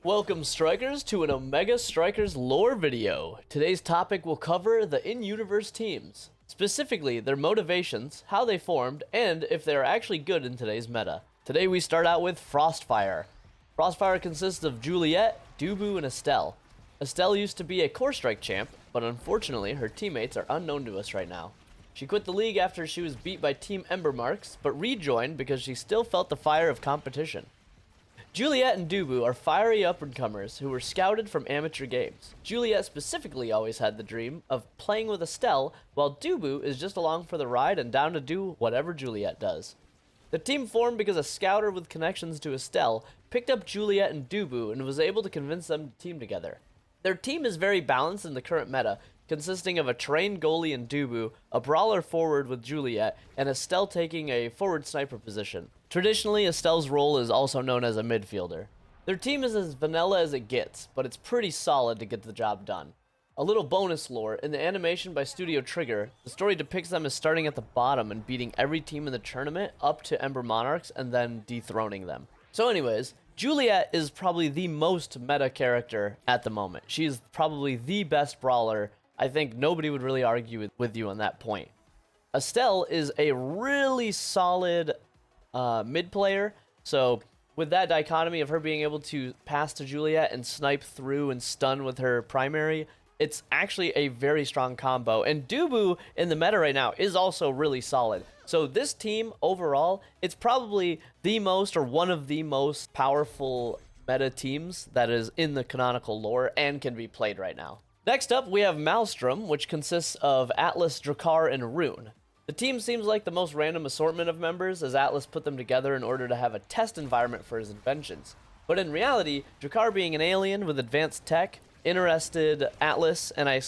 Welcome Strikers to an Omega Strikers lore video. Today's topic will cover the in-universe teams, specifically their motivations, how they formed, and if they are actually good in today's meta. Today we start out with Frostfire. Frostfire consists of Juliet, Dubu, and Estelle. Estelle used to be a Core Strike champ, but unfortunately her teammates are unknown to us right now. She quit the league after she was beat by Team Ember Marks, but rejoined because she still felt the fire of competition. Juliet and Dubu are fiery up-and-comers who were scouted from amateur games. Juliet specifically always had the dream of playing with Estelle, while Dubu is just along for the ride and down to do whatever Juliet does. The team formed because a scouter with connections to Estelle picked up Juliet and Dubu and was able to convince them to team together. Their team is very balanced in the current meta, consisting of a trained goalie in Dubu, a brawler forward with Juliet, and Estelle taking a forward sniper position. Traditionally, Estelle's role is also known as a midfielder. Their team is as vanilla as it gets, but it's pretty solid to get the job done. A little bonus lore, in the animation by Studio Trigger, the story depicts them as starting at the bottom and beating every team in the tournament up to Ember Monarchs and then dethroning them. So anyways, Juliet is probably the most meta character at the moment. She is probably the best brawler. I think nobody would really argue with you on that point. Estelle is a really solid mid player, so with that dichotomy of her being able to pass to Juliet and snipe through and stun with her primary, it's actually a very strong combo. And Dubu in the meta right now is also really solid. So this team overall, it's probably the most or one of the most powerful meta teams that is in the canonical lore and can be played right now. Next up, we have Maelstrom, which consists of Atlas, Drek'ar, and Rune. The team seems like the most random assortment of members, as Atlas put them together in order to have a test environment for his inventions. But in reality, Drek'ar being an alien with advanced tech, interested Atlas, and I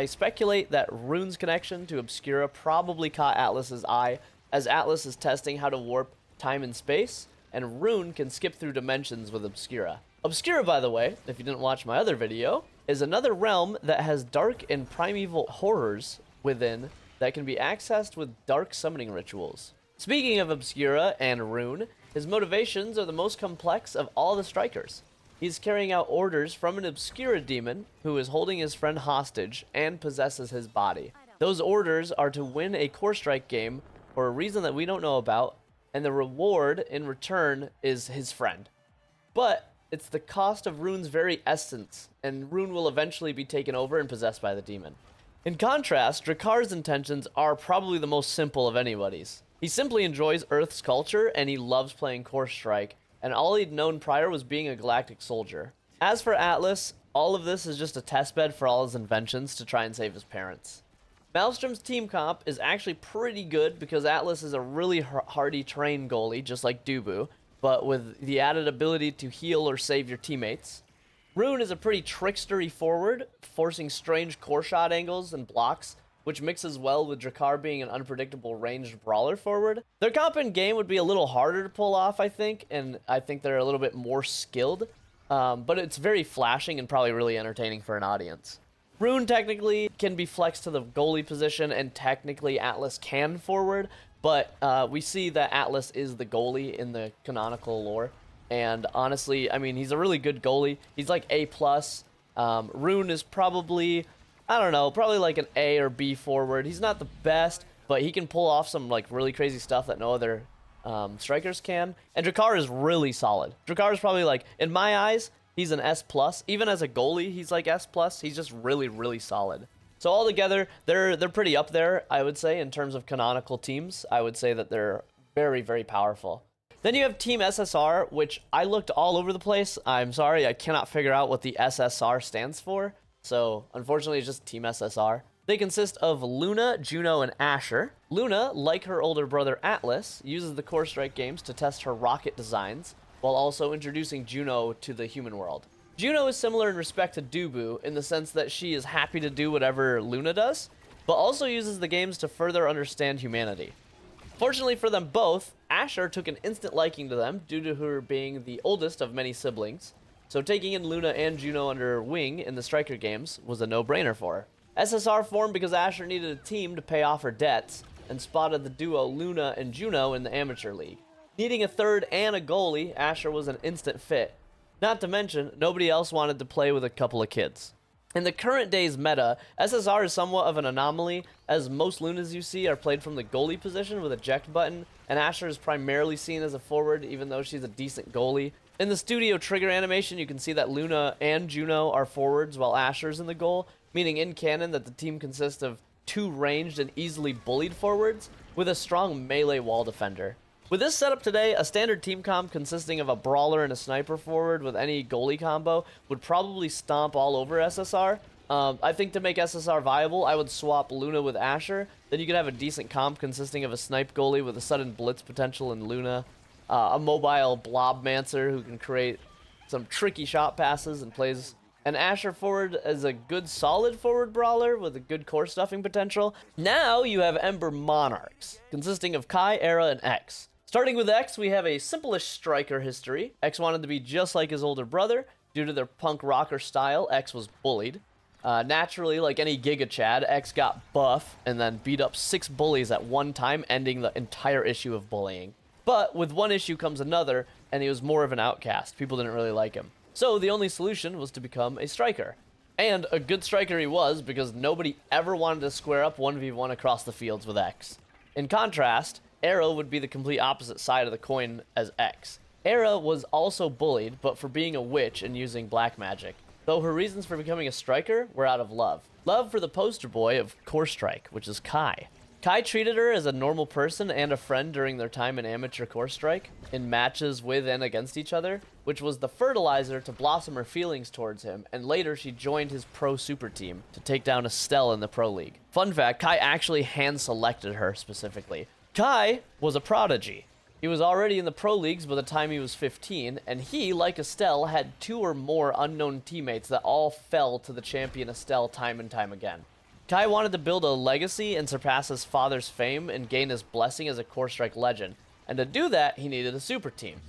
speculate that Rune's connection to Obscura probably caught Atlas's eye, as Atlas is testing how to warp time and space, and Rune can skip through dimensions with Obscura. Obscura, by the way, if you didn't watch my other video, is another realm that has dark and primeval horrors within that can be accessed with dark summoning rituals. Speaking of Obscura and Rune, his motivations are the most complex of all the strikers. He's carrying out orders from an Obscura demon who is holding his friend hostage and possesses his body. Those orders are to win a Core Strike game for a reason that we don't know about, and the reward in return is his friend. But it's the cost of Rune's very essence, and Rune will eventually be taken over and possessed by the demon. In contrast, Drek'ar's intentions are probably the most simple of anybody's. He simply enjoys Earth's culture, and he loves playing Core Strike, and all he'd known prior was being a galactic soldier. As for Atlas, all of this is just a testbed for all his inventions to try and save his parents. Maelstrom's team comp is actually pretty good because Atlas is a really hardy trained goalie, just like Dubu, but with the added ability to heal or save your teammates. Rune is a pretty trickstery forward, forcing strange core shot angles and blocks, which mixes well with Drek'ar being an unpredictable ranged brawler forward. Their comp in game would be a little harder to pull off, I think, and I think they're a little bit more skilled, but it's very flashing and probably really entertaining for an audience. Rune technically can be flexed to the goalie position, and technically Atlas can forward, but we see that Atlas is the goalie in the canonical lore. And honestly, I mean, he's a really good goalie. He's like A+. Rune is probably, I don't know, probably like an A or B forward. He's not the best, but he can pull off some like really crazy stuff that no other strikers can. And Drek'ar is really solid. Drek'ar is probably like, in my eyes, he's an S+. Even as a goalie, he's like S+. He's just really, really solid. So altogether, they're pretty up there, I would say, in terms of canonical teams. I would say that they're very, very powerful. Then you have Team SSR, which I looked all over the place. I'm sorry, I cannot figure out what the SSR stands for. So, unfortunately, it's just Team SSR. They consist of Luna, Juno, and Asher. Luna, like her older brother Atlas, uses the Core Strike games to test her rocket designs, while also introducing Juno to the human world. Juno is similar in respect to Dubu, in the sense that she is happy to do whatever Luna does, but also uses the games to further understand humanity. Fortunately for them both, Asher took an instant liking to them due to her being the oldest of many siblings, so taking in Luna and Juno under her wing in the Striker games was a no-brainer for her. SSR formed because Asher needed a team to pay off her debts, and spotted the duo Luna and Juno in the Amateur League. Needing a third and a goalie, Asher was an instant fit. Not to mention, nobody else wanted to play with a couple of kids. In the current day's meta, SSR is somewhat of an anomaly, as most Lunas you see are played from the goalie position with eject button, and Asher is primarily seen as a forward, even though she's a decent goalie. In the studio trigger animation, you can see that Luna and Juno are forwards while Asher's in the goal, meaning in canon that the team consists of 2 ranged and easily bullied forwards, with a strong melee wall defender. With this setup today, a standard team comp consisting of a brawler and a sniper forward with any goalie combo would probably stomp all over SSR. I think to make SSR viable, I would swap Luna with Asher. Then you could have a decent comp consisting of a snipe goalie with a sudden blitz potential in Luna, a mobile blobmancer who can create some tricky shot passes and plays an Asher forward as a good solid forward brawler with a good core stuffing potential. Now you have Ember Monarchs, consisting of Kai, Era, and X. Starting with X, we have a simple-ish striker history. X wanted to be just like his older brother. Due to their punk rocker style, X was bullied. Naturally, like any Giga Chad, X got buff and then beat up 6 bullies at one time, ending the entire issue of bullying. But with one issue comes another, and he was more of an outcast. People didn't really like him. So the only solution was to become a striker. And a good striker he was, because nobody ever wanted to square up 1v1 across the fields with X. In contrast, Era would be the complete opposite side of the coin as X. Era was also bullied, but for being a witch and using black magic, though her reasons for becoming a striker were out of love. Love for the poster boy of Core Strike, which is Kai. Kai treated her as a normal person and a friend during their time in amateur Core Strike, in matches with and against each other, which was the fertilizer to blossom her feelings towards him, and later she joined his pro super team to take down Estelle in the Pro League. Fun fact, Kai actually hand-selected her specifically. Kai was a prodigy. He was already in the pro leagues by the time he was 15, and he, like Estelle, had 2 or more unknown teammates that all fell to the champion Estelle time and time again. Kai wanted to build a legacy and surpass his father's fame and gain his blessing as a Core Strike legend, and to do that, he needed a super team.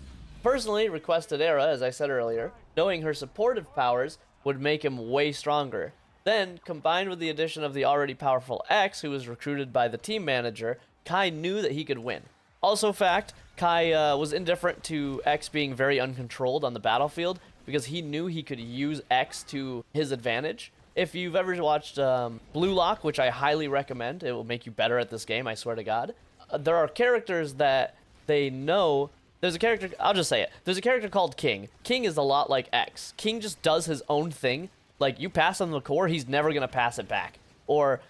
Personally, requested Era, as I said earlier, knowing her supportive powers would make him way stronger. Then, combined with the addition of the already powerful X, who was recruited by the team manager, Kai knew that he could win. Also fact, Kai was indifferent to X being very uncontrolled on the battlefield because he knew he could use X to his advantage. If you've ever watched Blue Lock, which I highly recommend, it will make you better at this game, I swear to God. There are characters that they know. There's a character, I'll just say it. There's a character called King. King is a lot like X. King just does his own thing. Like, you pass on the core, he's never going to pass it back. Or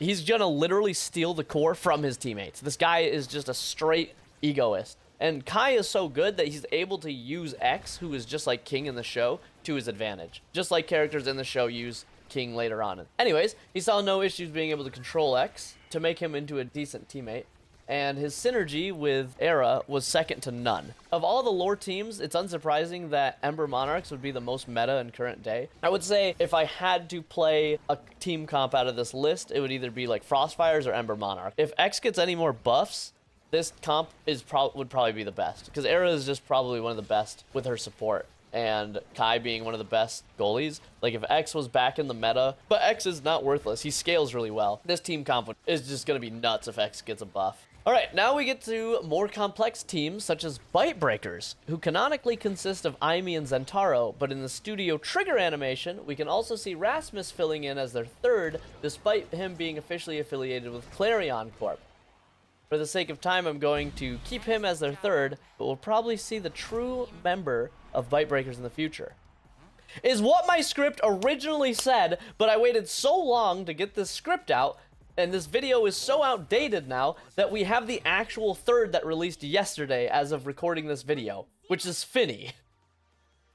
he's gonna literally steal the core from his teammates. This guy is just a straight egoist. And Kai is so good that he's able to use X, who is just like King in the show, to his advantage. Just like characters in the show use King later on. Anyways, he saw no issues being able to control X to make him into a decent teammate. And his synergy with Era was second to none. Of all the lore teams, it's unsurprising that Ember Monarchs would be the most meta in current day. I would say if I had to play a team comp out of this list, it would either be like Frostfires or Ember Monarch. If X gets any more buffs, this comp would probably be the best, because Era is just probably one of the best with her support. And Kai being one of the best goalies. Like, if X was back in the meta, but X is not worthless. He scales really well. This team comp is just going to be nuts if X gets a buff. Alright, now we get to more complex teams such as Bite Breakers, who canonically consist of Aimee and Zentaro, but in the studio trigger animation, we can also see Rasmus filling in as their third, despite him being officially affiliated with Clarion Corp. For the sake of time, I'm going to keep him as their third, but we'll probably see the true member of Bite Breakers in the future. Is what my script originally said, but I waited so long to get this script out, and this video is so outdated now that we have the actual third that released yesterday as of recording this video, which is Finny.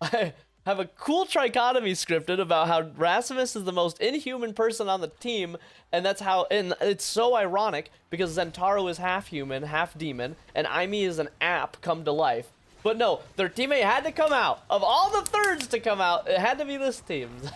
I have a cool trichotomy scripted about how Rasmus is the most inhuman person on the team, and that's how, and it's so ironic because Zentaro is half human, half demon, and Aimee is an app come to life. But no, their teammate had to come out. Of all the thirds to come out, it had to be this team's.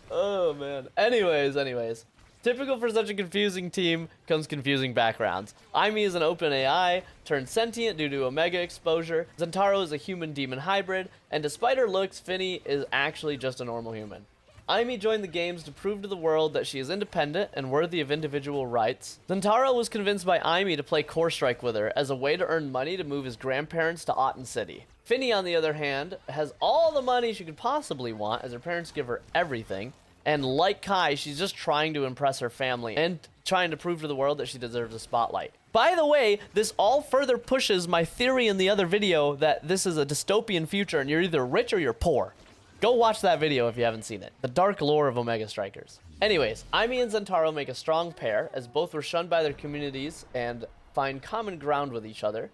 Oh man. Anyways. Typical for such a confusing team comes confusing backgrounds. Aimee is an open AI, turned sentient due to Omega exposure. Zentaro is a human-demon hybrid, and despite her looks, Finny is actually just a normal human. Aimee joined the games to prove to the world that she is independent and worthy of individual rights. Zentaro was convinced by Aimee to play Core Strike with her as a way to earn money to move his grandparents to Otten City. Finny, on the other hand, has all the money she could possibly want as her parents give her everything. And like Kai, she's just trying to impress her family and trying to prove to the world that she deserves a spotlight. By the way, this all further pushes my theory in the other video that this is a dystopian future and you're either rich or you're poor. Go watch that video if you haven't seen it. The dark lore of Omega Strikers. Anyways, Aimee and Zentaro make a strong pair as both were shunned by their communities and find common ground with each other.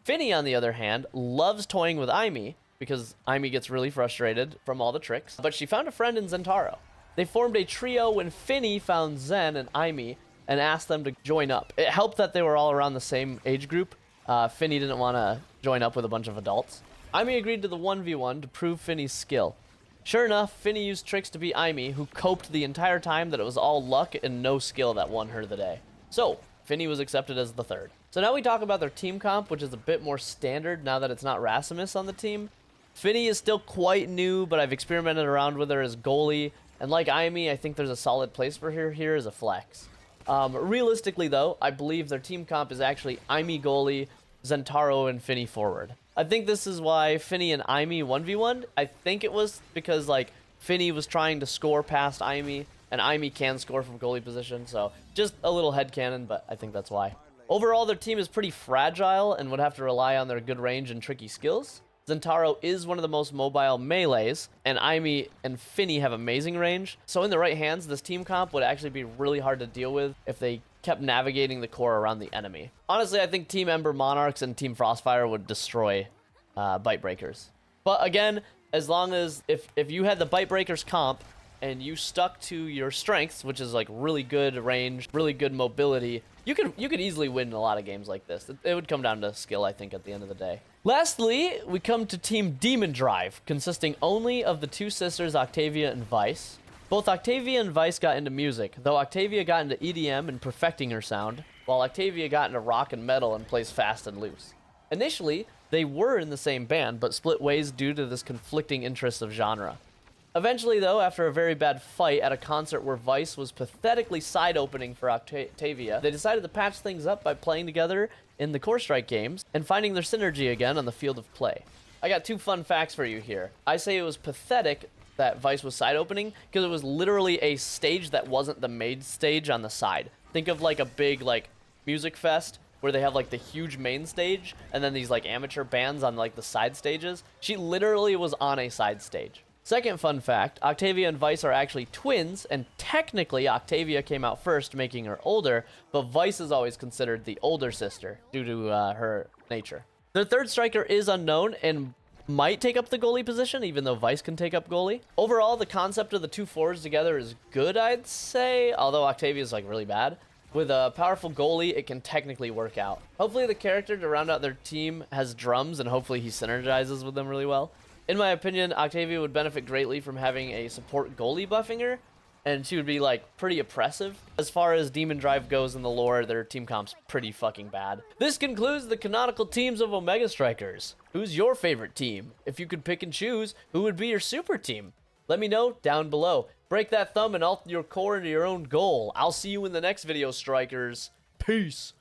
Finny, on the other hand, loves toying with Aimee because Aimee gets really frustrated from all the tricks, but she found a friend in Zentaro. They formed a trio when Finny found Zen and Aimee and asked them to join up. It helped that they were all around the same age group. Finny didn't want to join up with a bunch of adults. Aimee agreed to the 1v1 to prove Finny's skill. Sure enough, Finny used tricks to beat Aimee, who coped the entire time that it was all luck and no skill that won her the day. So, Finny was accepted as the third. So now we talk about their team comp, which is a bit more standard now that it's not Rasimus on the team. Finny is still quite new, but I've experimented around with her as goalie. And like Aimee, I think there's a solid place for her here as a flex. Realistically, though, I believe their team comp is actually Aimee goalie, Zentaro, and Finny forward. I think this is why Finny and Aimee 1v1. I think it was because, like, Finny was trying to score past Aimee, and Aimee can score from goalie position, so just a little headcanon, but I think that's why. Overall, their team is pretty fragile and would have to rely on their good range and tricky skills. Zentaro is one of the most mobile melees, and Aimee and Finny have amazing range. So in the right hands, this team comp would actually be really hard to deal with if they kept navigating the core around the enemy. Honestly, I think Team Ember Monarchs and Team Frostfire would destroy Bite Breakers. But again, as long as if you had the Bite Breakers comp and you stuck to your strengths, which is like really good range, really good mobility, you could easily win a lot of games like this. It would come down to skill, I think, at the end of the day. Lastly, we come to Team Demon Drive, consisting only of the two sisters Octavia and Vice. Both Octavia and Vice got into music, though Octavia got into EDM and perfecting her sound, while Octavia got into rock and metal and plays fast and loose. Initially, they were in the same band, but split ways due to this conflicting interest of genre. Eventually, though, after a very bad fight at a concert where Vice was pathetically side-opening for Octavia, they decided to patch things up by playing together in the Core Strike games and finding their synergy again on the field of play. I got two fun facts for you here. I say it was pathetic that Vice was side-opening because it was literally a stage that wasn't the main stage on the side. Think of like a big like music fest where they have like the huge main stage and then these like amateur bands on like the side stages. She literally was on a side stage. Second fun fact, Octavia and Vice are actually twins, and technically Octavia came out first, making her older, but Vice is always considered the older sister due to her nature. Their third striker is unknown and might take up the goalie position, even though Vice can take up goalie. Overall, the concept of the two forwards together is good, I'd say, although Octavia is like really bad. With a powerful goalie, it can technically work out. Hopefully the character to round out their team has drums, and hopefully he synergizes with them really well. In my opinion, Octavia would benefit greatly from having a support goalie buffing her, and she would be, like, pretty oppressive. As far as Demon Drive goes in the lore, their team comp's pretty fucking bad. This concludes the canonical teams of Omega Strikers. Who's your favorite team? If you could pick and choose, who would be your super team? Let me know down below. Break that thumb and alter your core into your own goal. I'll see you in the next video, Strikers. Peace.